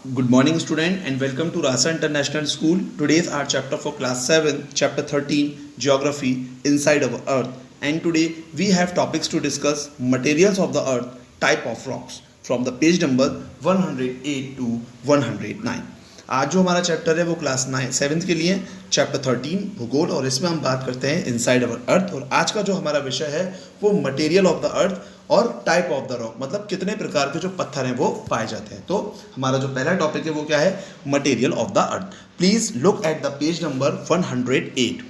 Good morning, student, and welcome to Rasa International School. Today's our chapter for class 7, chapter 13, Geography, Inside our Earth. And today we have topics to discuss: materials of the earth, type of rocks, from the page number 108 to 109. आज जो हमारा chapter है वो class 7th के लिए chapter 13 भूगोल, और इसमें हम बात करते हैं इनसाइड अवर अर्थ। और आज का जो हमारा विषय है वो मटेरियल ऑफ द अर्थ और टाइप ऑफ द रॉक, मतलब कितने प्रकार के जो पत्थर हैं वो पाए जाते हैं। तो हमारा जो पहला टॉपिक है वो क्या है? Material of the earth. Please look at the page number 108।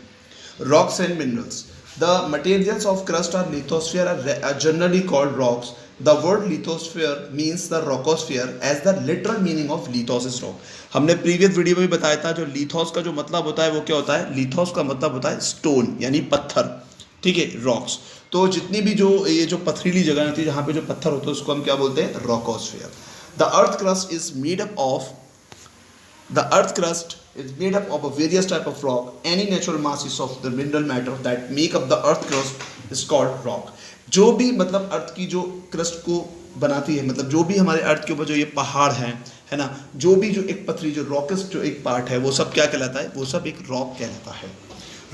Rocks and minerals. The materials of crust or lithosphere are generally called rocks. The word lithosphere means the rockosphere as the literal meaning of lithos is rock. हमने previous video में भी बताया था जो लिथोस का जो मतलब होता है वो क्या होता है? लिथोस का मतलब होता है स्टोन यानी पत्थर, ठीक है, रॉक्स। तो जितनी भी जो ये जो पथरीली जगह होती है जहाँ पे जो पत्थर होते हैं उसको हम क्या बोलते हैं? रॉकोस्फीयर। The earth crust is made up of The earth crust is made up of a various type of rock. Any natural masses of the mineral matter that make up the earth crust is called rock. जो भी मतलब अर्थ की जो crust को बनाती है, मतलब जो भी हमारे अर्थ के ऊपर जो ये पहाड़ हैं, है ना, जो भी जो एक पथरी जो रॉकस जो एक पार्ट है वो सब क्या कहलाता है? वो सब एक रॉक कहलाता है।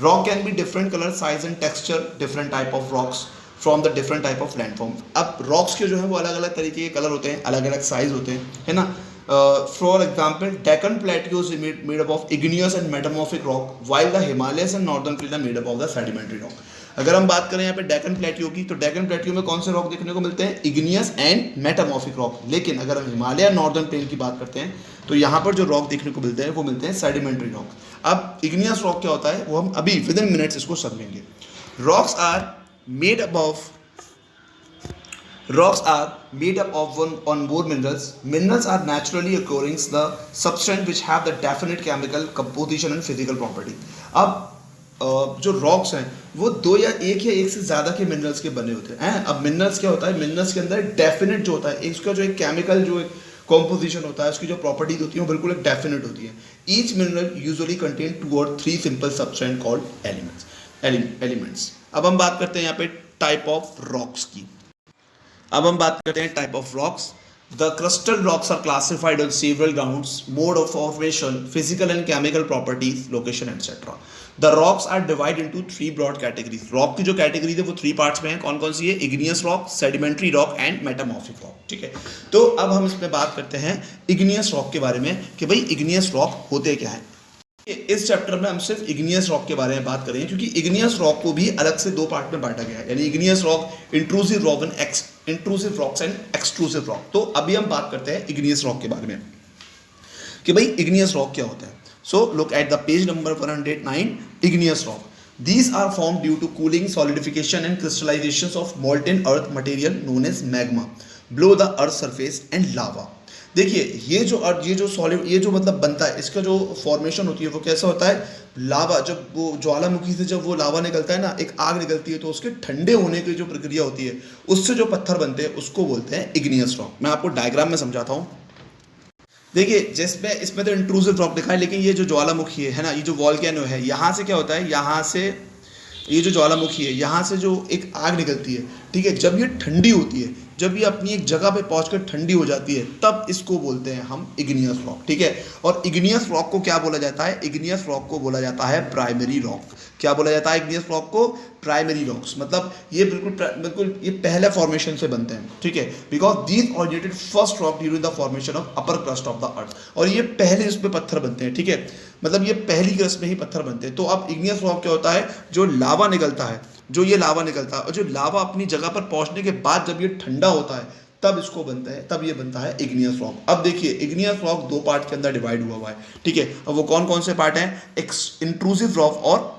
Rock can be different colour, size and texture, different type of rocks from the different type of landform. अब रॉक्स के जो है वो अलग अलग तरीके के कलर होते हैं, अलग अलग साइज होते हैं, है ना। For example, Deccan plateaus made up of igneous and metamorphic rock, while the Himalayas and northern plain made up of the sedimentary rock. अगर हम बात करें यहाँ पे डेक्कन प्लेट्यू की, तो डेक्कन प्लेट्यू में कौन से रॉक देखने को मिलते हैं? Igneous and metamorphic rock. लेकिन अगर हम हिमालय नॉर्दर्न प्लेन की बात करते हैं तो यहाँ पर जो रॉक देखने को मिलते हैं वो मिलते हैं सेडिमेंट्री रॉक। अब इग्नियस रॉक क्या होता है वो हम अभी विद इन मिनट्स इसको समझेंगे। Rocks are made up of Rocks are made up of one or more minerals. Minerals are naturally occurring the substance which have the definite chemical composition and physical property. अब जो rocks हैं वो दो या एक से ज़्यादा के मिनरल्स के बने होते हैं। अब मिनरल्स क्या होता है? मिनरल्स के अंदर डेफिनेट जो होता है इसका जो एक केमिकल जो एक कॉम्पोजिशन होता है, उसकी जो प्रॉपर्टीज होती है वो बिल्कुल एक डेफिनेट होती है। Each mineral usually contain 2 or 3 simple substance called elements. अब हम बात करते हैं यहाँ पे टाइप ऑफ रॉक्स की। अब हम बात करते हैं type of rocks. The crystal rocks are classified on several grounds, mode of formation, physical and chemical properties, location etcetera. The rocks are divide into 3 broad categories. Rock की जो category है वो 3 पार्ट्स में है। कौन कौन सी है? Igneous rock, sedimentary rock and metamorphic rock, ठीक है। तो अब हम इसमें बात करते हैं इग्नियस रॉक के बारे में कि भाई इग्नियस रॉक होते क्या है। इस चैप्टर में हम सिर्फ इग्नियस रॉक के बारे में बात करेंगे क्योंकि इग्नियस रॉक को भी अलग से 2 पार्ट में बांटा गया है, यानी igneous rock, intrusive rock and intrusive rocks and extrusive rock. तो अभी हम बात करते हैं इग्नियस रॉक के बारे में कि भाई इग्नियस रॉक क्या होता है। So look at the page number 109, igneous rock. These are formed due to cooling, solidification and crystallizations of molten earth material known as magma below the earth surface and lava. देखिए ये जो अर्थ, ये जो solid, ये जो मतलब बनता है, इसका जो फॉर्मेशन होती है वो कैसा होता है? लावा, जब वो ज्वालामुखी से जब वो लावा निकलता है ना, एक आग निकलती है, तो उसके ठंडे होने की जो प्रक्रिया होती है उससे जो पत्थर बनते हैं उसको बोलते हैं इग्नियस रॉक। मैं आपको डायग्राम में समझाता हूँ। देखिए जिसमें इसमें तो इंट्रूसिव रॉक दिखा है, लेकिन ये जो ज्वालामुखी है ना, ये जो वॉल्केनो है, यहाँ से क्या होता है? यहाँ से ये जो ज्वालामुखी है यहाँ से जो एक आग निकलती है, ठीक है, जब ये ठंडी होती है, जब ये अपनी एक जगह पे पहुंचकर ठंडी हो जाती है, तब इसको बोलते हैं हम इग्नियस रॉक, ठीक है। और इग्नियस रॉक को क्या बोला जाता है? इग्नियस रॉक को बोला जाता है प्राइमरी रॉक। क्या बोला जाता है इग्नियस रॉक को? Primary rocks. मतलब ये बिल्कुल ये पहले फॉर्मेशन से बनते हैं, ठीक है, because these originated first rock during the formation of upper crust of the अर्थ। और ये पहले इसमें पत्थर बनते हैं, ठीक है, मतलब ये पहली क्रस्ट में ही पत्थर बनते हैं। तो अब इग्नियस रॉक क्या होता है? जो लावा निकलता है, जो ये लावा निकलता है, और जो लावा अपनी जगह पर पहुंचने के बाद जब ये ठंडा होता है तब इसको बनता है, तब ये बनता है इग्नियस रॉक। अब देखिए इग्नियस रॉक 2 पार्ट के अंदर डिवाइड हुआ है, ठीक है। अब वो कौन कौन से पार्ट हैं? इंट्रूसिव रॉक और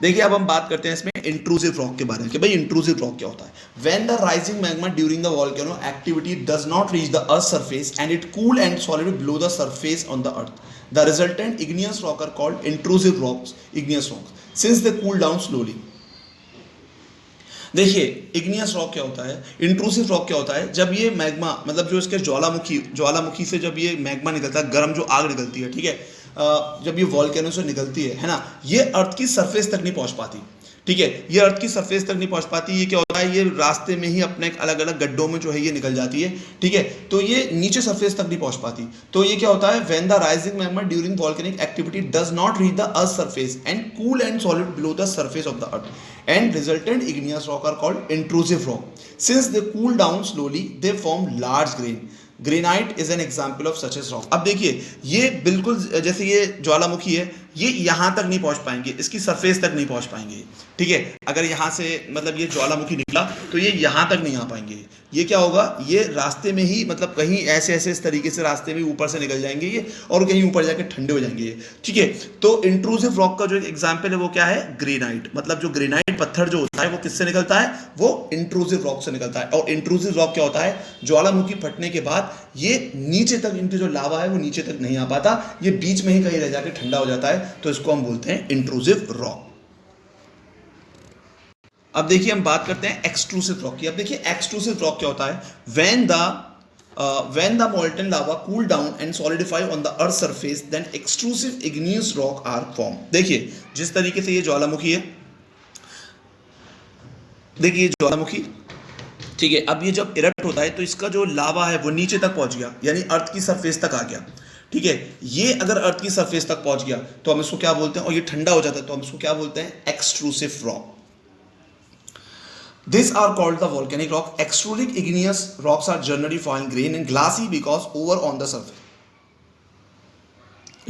देखिए अब हम बात करते हैं इसमें इंट्रूसिव रॉक के बारे में कि भाई इंट्रूसिव रॉक क्या होता है। When the rising magma during the volcano activity does not reach the earth surface and it cool and solid below the surface on the earth, the resultant igneous rock are called intrusive rocks, igneous rocks, since they cool down slowly. देखिए igneous rock क्या होता है, intrusive rock क्या होता है? जब ये magma, मतलब जो इसके ज्वालामुखी से जब ये मैग्मा निकलता है, गर्म जो आग निकलती है, ठीक है, जब ये वॉल्केनो से निकलती है ना, ये अर्थ की सरफेस तक नहीं पहुंच पाती, ठीक है, ये अर्थ की सरफेस तक नहीं पहुंच पाती। ये क्या होता है, ये रास्ते में ही अपने अलग अलग गड्ढों में जो है ये निकल जाती है। ठीक है, तो ये नीचे सरफेस तक नहीं पहुंच पाती। तो ये क्या होता है, when the rising magma during volcanic activity does not reach the earth surface and cool and solid below the surface of the earth and resultant igneous rock are called intrusive rock. Since they cool down slowly they form large grain. Granite is an example of such as rock. अब देखिए, ये बिल्कुल जैसे ये ज्वालामुखी है, ये यहां तक नहीं पहुंच पाएंगे, इसकी सरफेस तक नहीं पहुंच पाएंगे। ठीक है, अगर यहां से मतलब ये ज्वालामुखी निकला तो ये यहां तक नहीं आ पाएंगे। ये क्या होगा, ये रास्ते में ही मतलब कहीं ऐसे ऐसे इस तरीके से रास्ते में ऊपर से निकल जाएंगे ये, और कहीं ऊपर जाके ठंडे हो जाएंगे ये। ठीक है, तो इंट्रूसिव रॉक का जो एग्जाम्पल है वो क्या है, ग्रेनाइट। मतलब जो ग्रेनाइट पत्थर जो होता है वो किससे निकलता है, वो इंट्रूसिव रॉक से निकलता है। और इंट्रूसिव रॉक क्या होता है, ज्वालामुखी फटने के बाद ये नीचे तक, इनके जो लावा है वो नीचे तक नहीं आ पाता, ये बीच में ही कहीं रह जाके ठंडा हो जाता है, तो इसको हम बोलते हैं इंट्रूसिव रॉक। अब देखिए हम बात करते हैं एक्सट्रूसिव रॉक की। अब देखिए एक्सट्रूसिव रॉक क्या होता है, when the molten lava cool down and solidify on the earth surface then extrusive igneous rock are formed। देखिए जिस तरीके से ये ज्वालामुखी है, देखिए ज्वालामुखी, ठीक है, अब ये जब इरप्ट होता है तो इसका जो लावा है वो नीचे तक पहुंच गया, यानी अर्थ की सरफेस तक आ गया। ठीक है, ये अगर अर्थ की सरफेस तक पहुंच गया तो हम इसको क्या बोलते हैं, और ये ठंडा हो जाता है तो हम इसको क्या बोलते हैं, extrusive rock. These are called the volcanic rock. Extrusive igneous rocks are generally fine grained and glassy because over on the surface.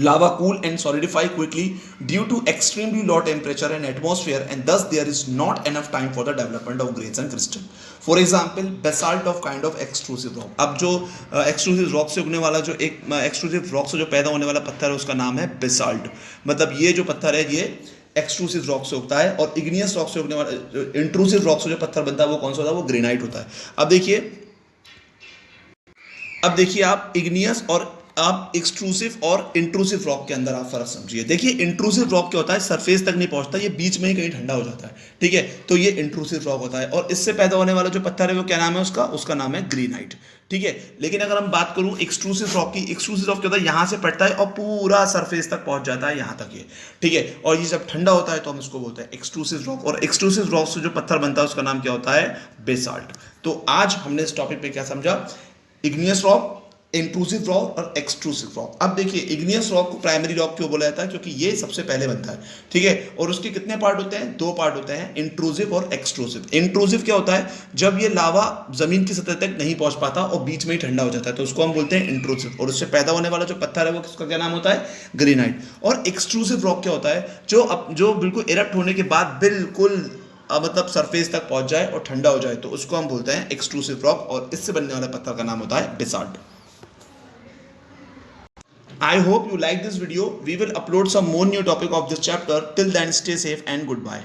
Lava cool and solidify quickly due to extremely low temperature and atmosphere, and thus there is not enough time for the development of grains and crystal. For example, basalt of kind of extrusive rock. अब जो extrusive rock से उगने वाला जो एक extrusive rock से जो पैदा होने वाला पत्थर है उसका नाम है basalt। मतलब ये जो पत्थर है ये एक्सट्रूसिव रॉक से उगता है, और इग्नियस रॉक से उगने वाला, इंट्रूसिव रॉक से जो पत्थर बनता है वो कौन सा होता है, वो ग्रेनाइट होता है। अब देखिए आप इग्नियस और आप एक्सट्रूसिव और इंट्रूसिव रॉक के अंदर आप फर्क समझिए। देखिए इंट्रूसिव रॉक क्या होता है, सरफेस तक नहीं पहुंचता, ये बीच में ही कहीं ठंडा हो जाता है। ठीक है, तो ये इंट्रूसिव रॉक होता है, और इससे पैदा होने वाला जो पत्थर है वो क्या नाम है उसका, उसका नाम है ग्रेनाइट। ठीक है, लेकिन अगर हम बात करूं एक्सट्रूसिव रॉक की, एक्सट्रूसिव रॉक क्या होता है, यहां से पड़ता है और पूरा सरफेस तक पहुंच जाता है, यहां तक ये। ठीक है, और ये जब ठंडा होता है तो हम इसको बोलते हैं एक्सट्रूसिव रॉक, और एक्सट्रूसिव रॉक से जो पत्थर बनता है उसका नाम क्या होता है, बेसाल्ट। तो आज हमने इस टॉपिक पे क्या समझा, इग्नियस रॉक, इंट्रूसिव रॉक और एक्सट्रूसिव रॉक। अब देखिए इग्नियस रॉक को प्राइमरी रॉक क्यों बोला जाता है, क्योंकि ये सबसे पहले बनता है। ठीक है, और उसके कितने पार्ट होते हैं, दो पार्ट होते हैं, इंट्रूसिव और एक्सट्रूसिव। इंट्रूसिव क्या होता है, जब ये लावा जमीन की सतह तक नहीं पहुंच पाता और बीच में ही ठंडा हो जाता है तो उसको हम बोलते हैं इंट्रूसिव, और उससे पैदा होने वाला जो पत्थर है वो किसका क्या नाम होता है, ग्रेनाइट। और एक्सट्रूसिव रॉक क्या होता है, जो बिल्कुल इरप्ट होने के बाद बिल्कुल मतलब सरफेस तक पहुंच जाए और ठंडा हो जाए तो उसको हम बोलते हैं एक्सट्रूसिव रॉक, और इससे बनने वाले पत्थर का नाम होता है basalt. I hope you like this video. We will upload some more new topic of this chapter. Till then, stay safe and goodbye.